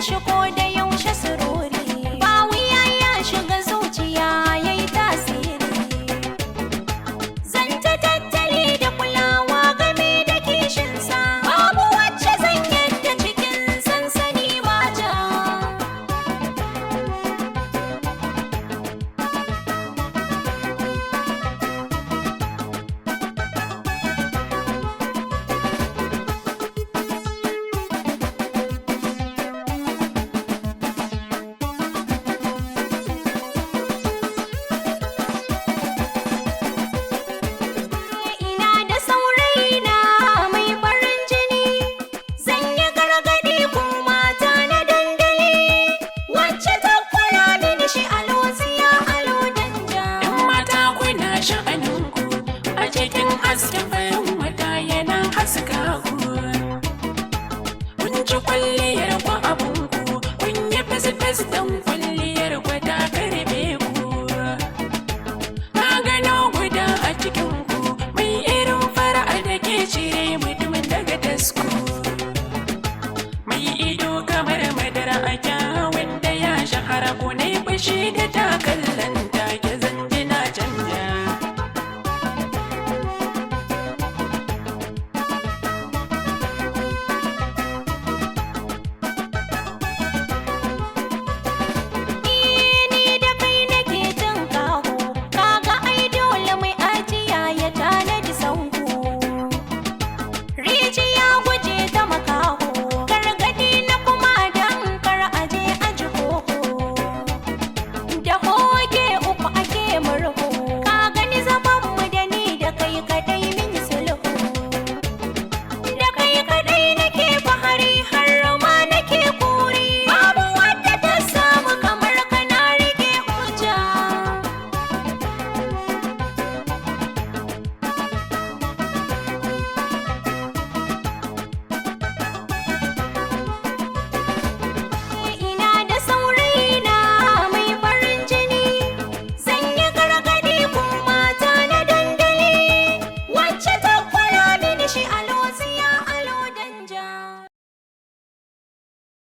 shi ko da yaushe sururi. Ba wuya ya shiga zuciya yayi tasiri. Zanta tattali da kulawa game da kishinsa. Babu wacce zan yadda cikin sansani mata. Ina da saurayina mai farin jini, zan yi gargaɗi kun mata na dandali, wacce ta kula mini shi alosiya alo danja. Yan mata kuna sha'aninku a cikin hasken farin wata yana haska ku. Kun ci kwalliyar ku abunku, kun yi fes-fes don kwalliyar ku ta karbe ku. Na gano guda a cikinku mai irin fara'a da ke cire mutumin daga tasku. Mai ido kamar madara a kyawun da ya shahara ku ne fushi da takallan